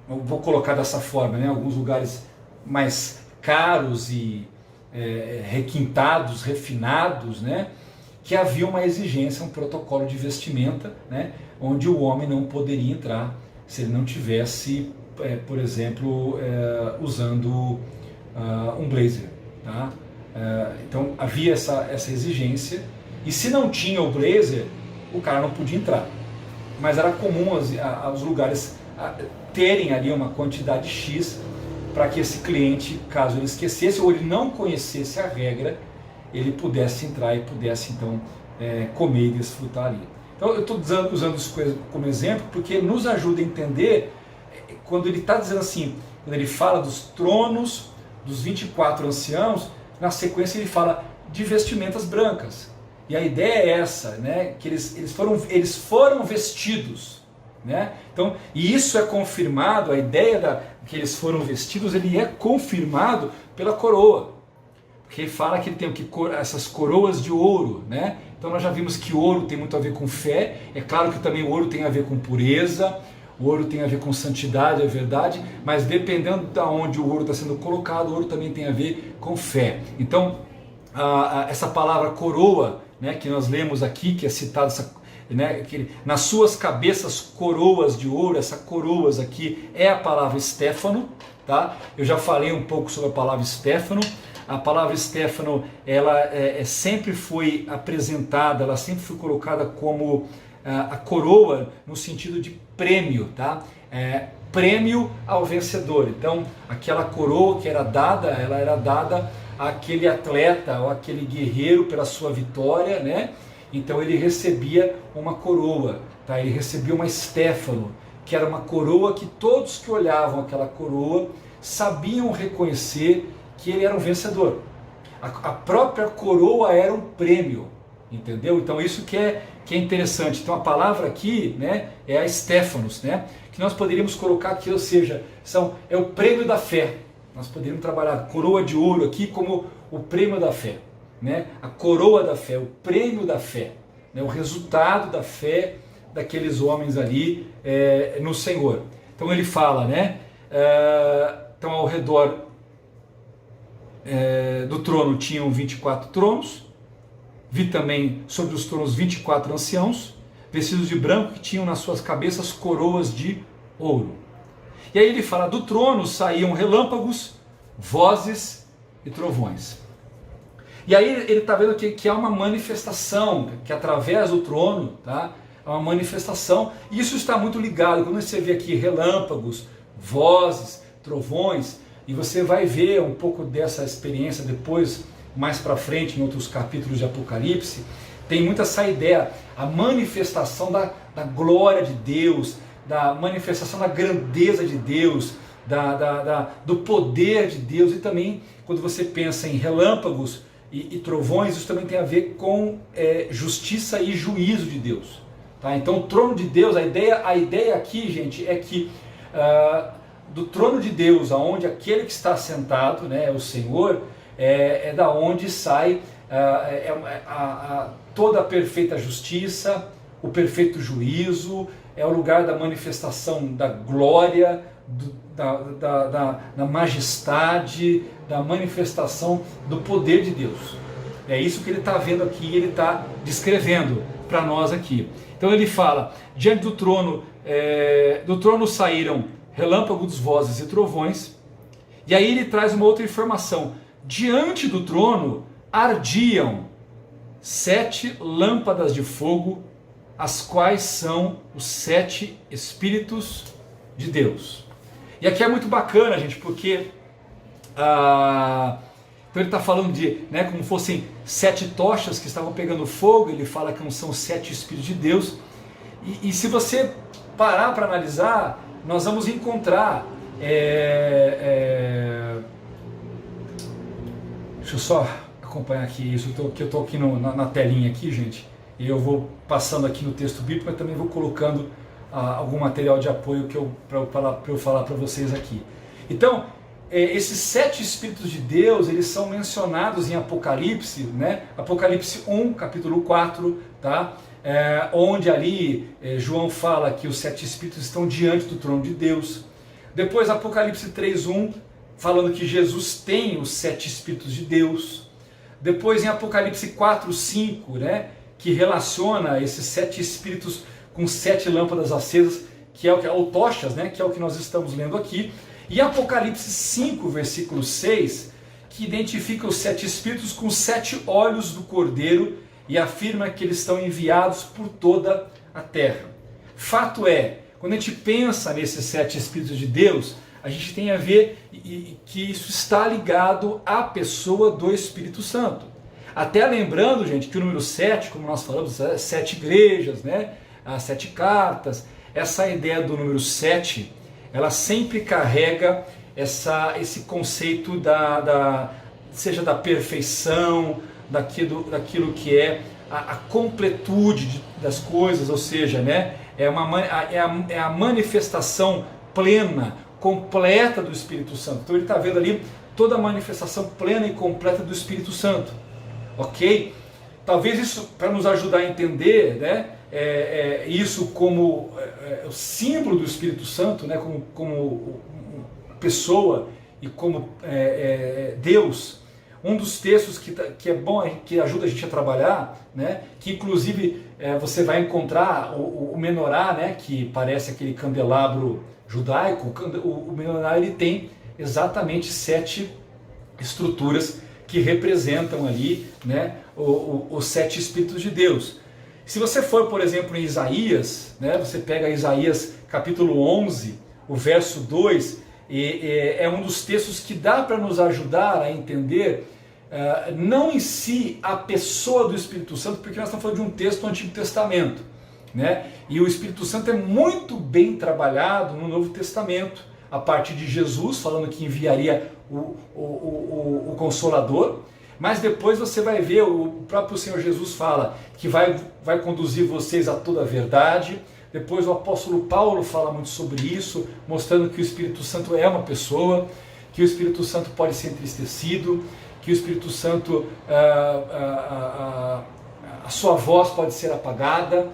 eu vou colocar dessa forma, né, alguns lugares mais caros e requintados, refinados, né, que havia uma exigência, um protocolo de vestimenta, né, onde o homem não poderia entrar se ele não tivesse, por exemplo, usando um blazer, tá? Então havia essa exigência. E se não tinha o blazer, o cara não podia entrar. Mas era comum os lugares terem ali uma quantidade X para que esse cliente, caso ele esquecesse ou ele não conhecesse a regra, ele pudesse entrar e pudesse então comer e desfrutar ali. Então eu estou usando isso como exemplo porque nos ajuda a entender quando ele está dizendo assim, quando ele fala dos tronos dos 24 anciãos, na sequência ele fala de vestimentas brancas. E a ideia é essa, né, que eles foram vestidos, né? Então, e isso é confirmado, a ideia que eles foram vestidos, ele é confirmado pela coroa. Porque ele fala que ele tem essas coroas de ouro, né? Então nós já vimos que ouro tem muito a ver com fé, é claro que também o ouro tem a ver com pureza, o ouro tem a ver com santidade, é verdade, mas dependendo de onde o ouro está sendo colocado, o ouro também tem a ver com fé. Então, essa palavra coroa, né, que nós lemos aqui, que é citado, né, nas suas cabeças coroas de ouro, essa coroas aqui é a palavra Stefano, tá? Eu já falei um pouco sobre a palavra Stefano. A palavra Stefano, ela sempre foi apresentada, ela sempre foi colocada como a coroa no sentido de prêmio, tá? Prêmio ao vencedor. Então, aquela coroa que era dada, ela era dada àquele atleta ou aquele guerreiro pela sua vitória, né? Então ele recebia uma coroa, tá? Ele recebia uma Stefano, que era uma coroa que todos que olhavam aquela coroa sabiam reconhecer que ele era um vencedor. A própria coroa era um prêmio, entendeu? Então isso que é interessante. Então a palavra aqui, né, é a Stefanos, né, que nós poderíamos colocar aqui, ou seja, é o prêmio da fé. Nós poderíamos trabalhar a coroa de ouro aqui como o prêmio da fé, né? A coroa da fé, o prêmio da fé, né? O resultado da fé daqueles homens ali no Senhor. Então ele fala, né? Então ao redor do trono tinham 24 tronos, vi também sobre os tronos 24 anciãos, vestidos de branco, que tinham nas suas cabeças coroas de ouro. E aí ele fala, do trono saíam relâmpagos, vozes e trovões. E aí ele está vendo que há uma manifestação, que através do trono, tá? Há uma manifestação, e isso está muito ligado, quando você vê aqui relâmpagos, vozes, trovões, e você vai ver um pouco dessa experiência depois, mais para frente, em outros capítulos de Apocalipse, tem muito essa ideia, a manifestação da glória de Deus, da manifestação da grandeza de Deus, do poder de Deus, e também quando você pensa em relâmpagos e trovões, isso também tem a ver com justiça e juízo de Deus. Tá? Então o trono de Deus, a ideia aqui, gente, é que do trono de Deus, aonde aquele que está sentado, né, o Senhor, é da onde sai toda a perfeita justiça, o perfeito juízo, é o lugar da manifestação da glória, da majestade, da manifestação do poder de Deus. É isso que ele está vendo aqui, ele está descrevendo para nós aqui. Então ele fala, diante do trono saíram relâmpagos, vozes e trovões, e aí ele traz uma outra informação, diante do trono ardiam 7 lâmpadas de fogo, as quais são os 7 Espíritos de Deus. E aqui é muito bacana, gente, porque então ele está falando de, né, como fossem 7 tochas que estavam pegando fogo, ele fala que são 7 Espíritos de Deus, e se você parar para analisar, nós vamos encontrar, deixa eu só acompanhar aqui isso, que eu estou aqui na telinha aqui, gente, e eu vou passando aqui no texto bíblico, mas também vou colocando algum material de apoio para eu falar para vocês aqui. Então, esses 7 Espíritos de Deus, eles são mencionados em Apocalipse, né? Apocalipse 1, capítulo 4, tá? Onde ali João fala que os 7 Espíritos estão diante do trono de Deus. Depois Apocalipse 3:1, falando que Jesus tem os 7 Espíritos de Deus. Depois em Apocalipse 4:5, né, que relaciona esses 7 Espíritos com 7 lâmpadas acesas, ou tochas, né, que é o que nós estamos lendo aqui. E Apocalipse 5, versículo 6, que identifica os 7 Espíritos com 7 olhos do Cordeiro e afirma que eles estão enviados por toda a terra. Fato é, quando a gente pensa nesses 7 Espíritos de Deus, a gente tem a ver que isso está ligado à pessoa do Espírito Santo. Até lembrando, gente, que o número 7, como nós falamos, 7 igrejas, né? As 7 cartas, essa ideia do número 7, ela sempre carrega esse conceito seja da perfeição, daquilo que é a completude das coisas, ou seja, né, é a manifestação plena, completa do Espírito Santo. Então ele está vendo ali toda a manifestação plena e completa do Espírito Santo, ok? Talvez isso, para nos ajudar a entender, né, isso como o símbolo do Espírito Santo, né, como pessoa e como Deus. Um dos textos que é bom, que ajuda a gente a trabalhar, né, que inclusive você vai encontrar o menorá, né, que parece aquele candelabro judaico. O menorá, ele tem exatamente 7 estruturas que representam ali, né, os 7 Espíritos de Deus. Se você for, por exemplo, em Isaías, né, você pega Isaías capítulo 11, o verso 2, é um dos textos que dá para nos ajudar a entender, não em si a pessoa do Espírito Santo, porque nós estamos falando de um texto do Antigo Testamento, né? E o Espírito Santo é muito bem trabalhado no Novo Testamento, a partir de Jesus, falando que enviaria o Consolador, mas depois você vai ver, o próprio Senhor Jesus fala que vai conduzir vocês a toda a verdade. Depois o apóstolo Paulo fala muito sobre isso, mostrando que o Espírito Santo é uma pessoa, que o Espírito Santo pode ser entristecido, que o Espírito Santo, a sua voz pode ser apagada.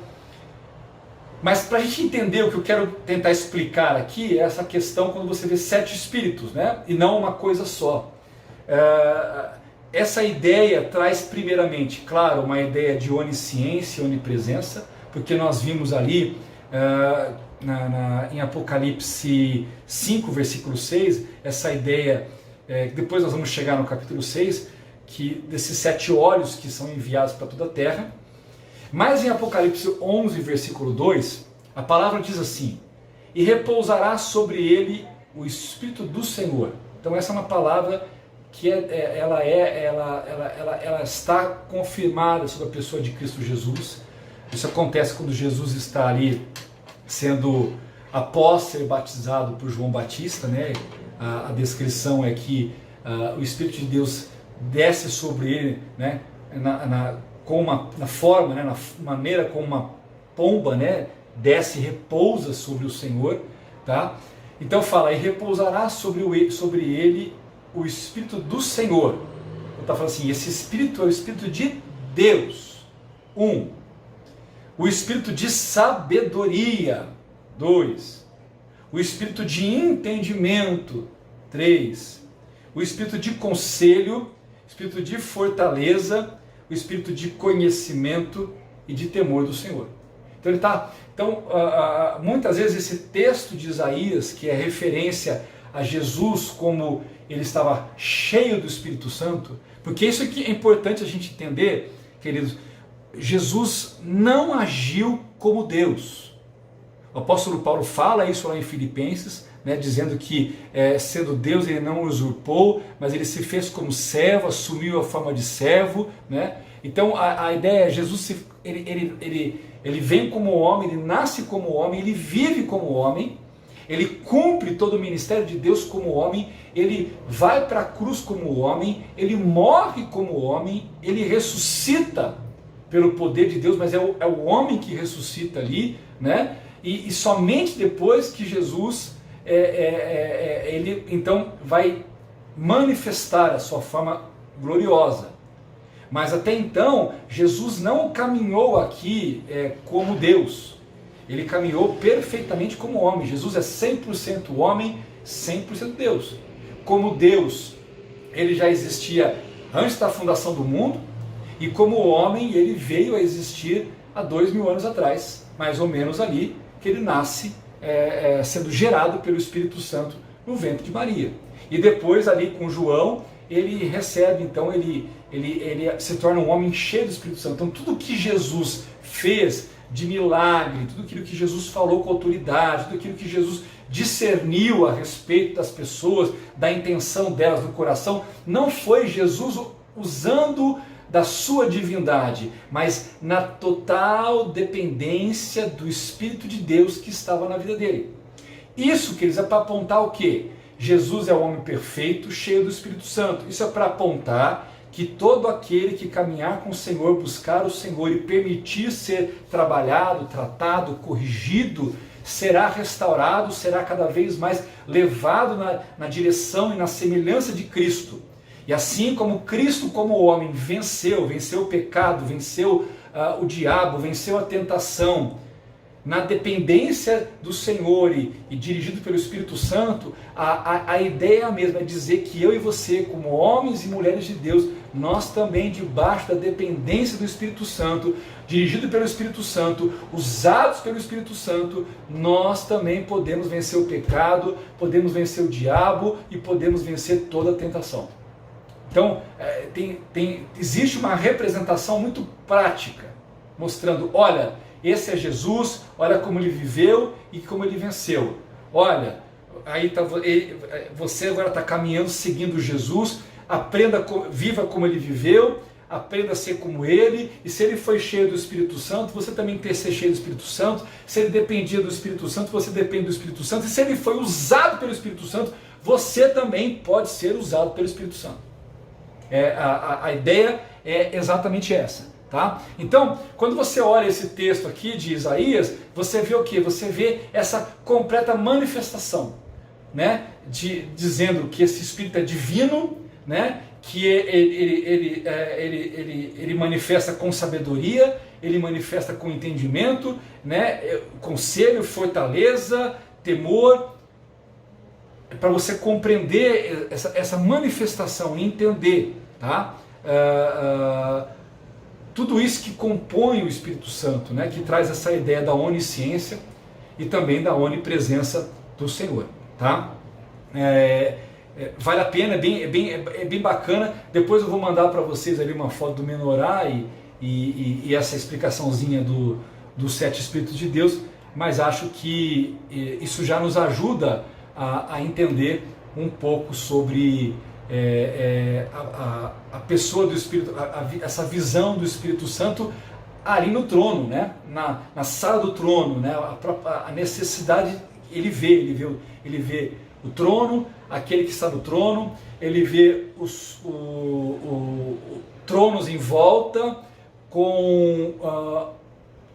Mas para a gente entender o que eu quero tentar explicar aqui, é essa questão quando você vê 7 Espíritos, né? E não uma coisa só. Essa ideia traz primeiramente, claro, uma ideia de onisciência, onipresença, porque nós vimos ali em Apocalipse 5, versículo 6, essa ideia, depois nós vamos chegar no capítulo 6, que desses 7 olhos que são enviados para toda a terra. Mas em Apocalipse 11, versículo 2, a palavra diz assim: e repousará sobre ele o Espírito do Senhor. Então essa é uma palavra que ela está confirmada sobre a pessoa de Cristo Jesus. Isso acontece quando Jesus está ali sendo, após ser batizado por João Batista, né? A descrição é que o Espírito de Deus desce sobre ele, né? Na forma, né? Na maneira como uma pomba, né? Desce e repousa sobre o Senhor, tá? Então fala, e repousará sobre ele o Espírito do Senhor. Está falando assim, esse Espírito é o Espírito de Deus. 1. O Espírito de sabedoria. 2. O Espírito de entendimento. 3. O Espírito de conselho, Espírito de fortaleza, o Espírito de conhecimento e de temor do Senhor. Então, muitas vezes esse texto de Isaías, que é referência a Jesus como ele estava cheio do Espírito Santo, porque isso aqui é importante a gente entender, queridos, Jesus não agiu como Deus. O apóstolo Paulo fala isso lá em Filipenses, né, dizendo que sendo Deus ele não usurpou, mas ele se fez como servo, assumiu a forma de servo, né? Então a ideia é Jesus ele vem como homem, ele nasce como homem, ele vive como homem, ele cumpre todo o ministério de Deus como homem, ele vai para a cruz como homem, ele morre como homem, ele ressuscita pelo poder de Deus, mas é o homem que ressuscita ali, né? E somente depois que Jesus ele então vai manifestar a sua forma gloriosa. Mas até então, Jesus não caminhou aqui como Deus. Ele caminhou perfeitamente como homem. Jesus é 100% homem, 100% Deus. Como Deus, ele já existia antes da fundação do mundo, e como homem, ele veio a existir há 2000 anos atrás, mais ou menos ali, que ele nasce sendo gerado pelo Espírito Santo no ventre de Maria. E depois ali com João, ele recebe, então ele se torna um homem cheio do Espírito Santo. Então tudo que Jesus fez de milagre, tudo aquilo que Jesus falou com autoridade, tudo aquilo que Jesus discerniu a respeito das pessoas, da intenção delas, do coração, não foi Jesus usando da sua divindade, mas na total dependência do Espírito de Deus que estava na vida dele. Isso, queridos, é para apontar o quê? Jesus é o homem perfeito, cheio do Espírito Santo. Isso é para apontar que todo aquele que caminhar com o Senhor, buscar o Senhor e permitir ser trabalhado, tratado, corrigido, será restaurado, será cada vez mais levado na direção e na semelhança de Cristo. E assim como Cristo como homem venceu o pecado, venceu o diabo, venceu a tentação, na dependência do Senhor e dirigido pelo Espírito Santo, a ideia mesma é dizer que eu e você, como homens e mulheres de Deus, nós também, debaixo da dependência do Espírito Santo, dirigido pelo Espírito Santo, usados pelo Espírito Santo, nós também podemos vencer o pecado, podemos vencer o diabo e podemos vencer toda a tentação. Então, existe uma representação muito prática, mostrando, olha, esse é Jesus, olha como ele viveu e como ele venceu. Olha, aí você agora está caminhando, seguindo Jesus, aprenda, viva como ele viveu, aprenda a ser como ele, e se ele foi cheio do Espírito Santo, você também tem que ser cheio do Espírito Santo. Se ele dependia do Espírito Santo, você depende do Espírito Santo, e se ele foi usado pelo Espírito Santo, você também pode ser usado pelo Espírito Santo. A ideia é exatamente essa. Tá? Então, quando você olha esse texto aqui de Isaías, você vê o que? Você vê essa completa manifestação, né? Dizendo que esse Espírito é divino, né? Que ele manifesta com sabedoria, ele manifesta com entendimento, né? Conselho, fortaleza, temor, para você compreender essa manifestação e entender, tá? Tudo isso que compõe o Espírito Santo, né, que traz essa ideia da onisciência e também da onipresença do Senhor. Tá? Vale a pena, é bem bacana. Depois eu vou mandar para vocês ali uma foto do menorá e essa explicaçãozinha dos 7 Espíritos de Deus, mas acho que isso já nos ajuda a entender um pouco sobre a pessoa do Espírito, essa visão do Espírito Santo ali no trono, né? na sala do trono, né? A necessidade, ele vê o trono, aquele que está no trono, ele vê os tronos em volta, com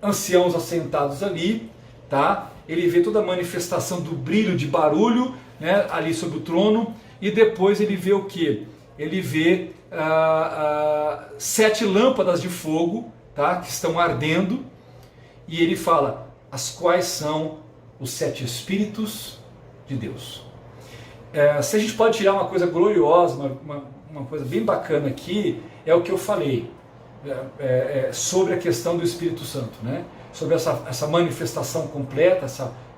anciãos assentados ali, tá? ele vê toda a manifestação do brilho de barulho, né, ali sobre o trono, e depois ele vê o que? Ele vê 7 lâmpadas de fogo, tá, que estão ardendo, e ele fala, as quais são os 7 Espíritos de Deus. Se a gente pode tirar uma coisa gloriosa, uma coisa bem bacana aqui, é o que eu falei, sobre a questão do Espírito Santo, né? Sobre essa manifestação completa,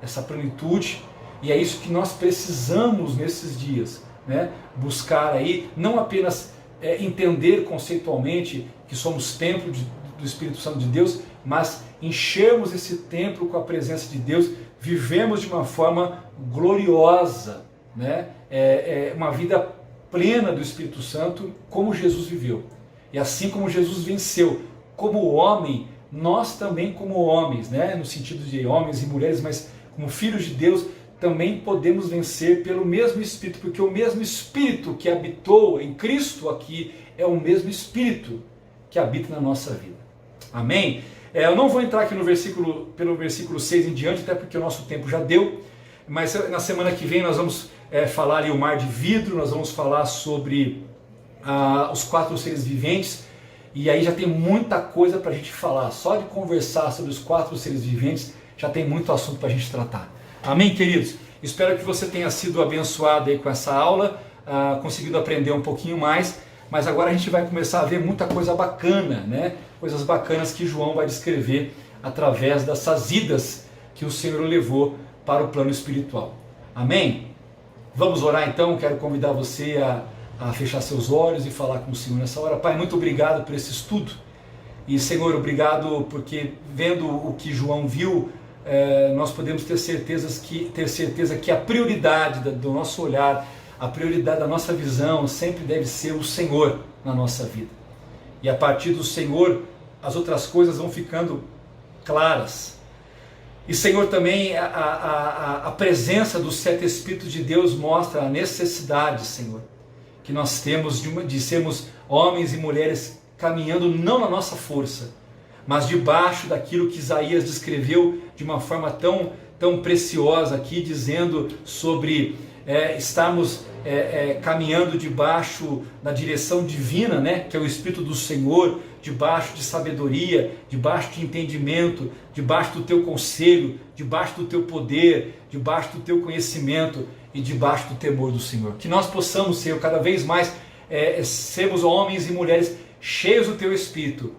essa plenitude, e é isso que nós precisamos nesses dias, né? Buscar aí, não apenas entender conceitualmente que somos templo do Espírito Santo de Deus, mas enchermos esse templo com a presença de Deus, vivemos de uma forma gloriosa, né? Uma vida plena do Espírito Santo, como Jesus viveu. E assim como Jesus venceu como homem, nós também como homens, né? No sentido de homens e mulheres, mas como filhos de Deus, também podemos vencer pelo mesmo Espírito, porque o mesmo Espírito que habitou em Cristo aqui é o mesmo Espírito que habita na nossa vida. Amém? Eu não vou entrar aqui pelo versículo 6 em diante, até porque o nosso tempo já deu, mas na semana que vem nós vamos falar ali o mar de vidro, nós vamos falar sobre os 4 seres viventes, e aí já tem muita coisa para a gente falar. Só de conversar sobre os 4 seres viventes já tem muito assunto para a gente tratar. Amém, queridos? Espero que você tenha sido abençoado aí com essa aula, conseguido aprender um pouquinho mais, mas agora a gente vai começar a ver muita coisa bacana, né? Coisas bacanas que João vai descrever através dessas idas que o Senhor levou para o plano espiritual. Amém? Vamos orar então. Quero convidar você a fechar seus olhos e falar com o Senhor nessa hora. Pai, muito obrigado por esse estudo. E Senhor, obrigado porque vendo o que João viu, nós podemos ter certeza que a prioridade do nosso olhar, a prioridade da nossa visão sempre deve ser o Senhor na nossa vida. E a partir do Senhor, as outras coisas vão ficando claras. E Senhor, também a presença dos 7 Espíritos de Deus mostra a necessidade, Senhor, que nós temos de sermos homens e mulheres caminhando não na nossa força, mas debaixo daquilo que Isaías descreveu de uma forma tão preciosa aqui, dizendo sobre estarmos caminhando debaixo da direção divina, né, que é o Espírito do Senhor, debaixo de sabedoria, debaixo de entendimento, debaixo do teu conselho, debaixo do teu poder, debaixo do teu conhecimento e debaixo do temor do Senhor. Que nós possamos, Senhor, cada vez mais sermos homens e mulheres cheios do teu Espírito,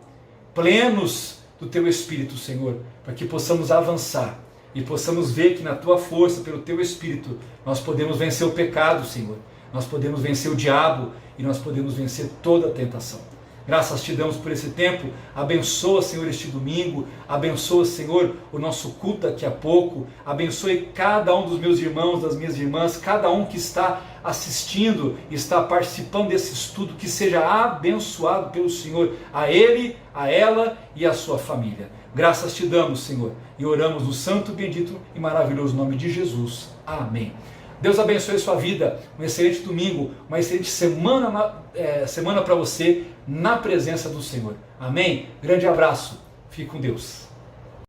plenos do teu Espírito, Senhor, para que possamos avançar e possamos ver que na tua força, pelo teu Espírito, nós podemos vencer o pecado, Senhor, nós podemos vencer o diabo e nós podemos vencer toda a tentação. Graças te damos por esse tempo. Abençoa, Senhor, este domingo. Abençoa, Senhor, o nosso culto daqui a pouco. Abençoe cada um dos meus irmãos, das minhas irmãs, cada um que está assistindo, está participando desse estudo, que seja abençoado pelo Senhor, a ele, a ela e a sua família. Graças te damos, Senhor, e oramos no santo, bendito e maravilhoso nome de Jesus. Amém. Deus abençoe a sua vida, um excelente domingo, uma excelente semana para você na presença do Senhor. Amém? Grande abraço, fique com Deus.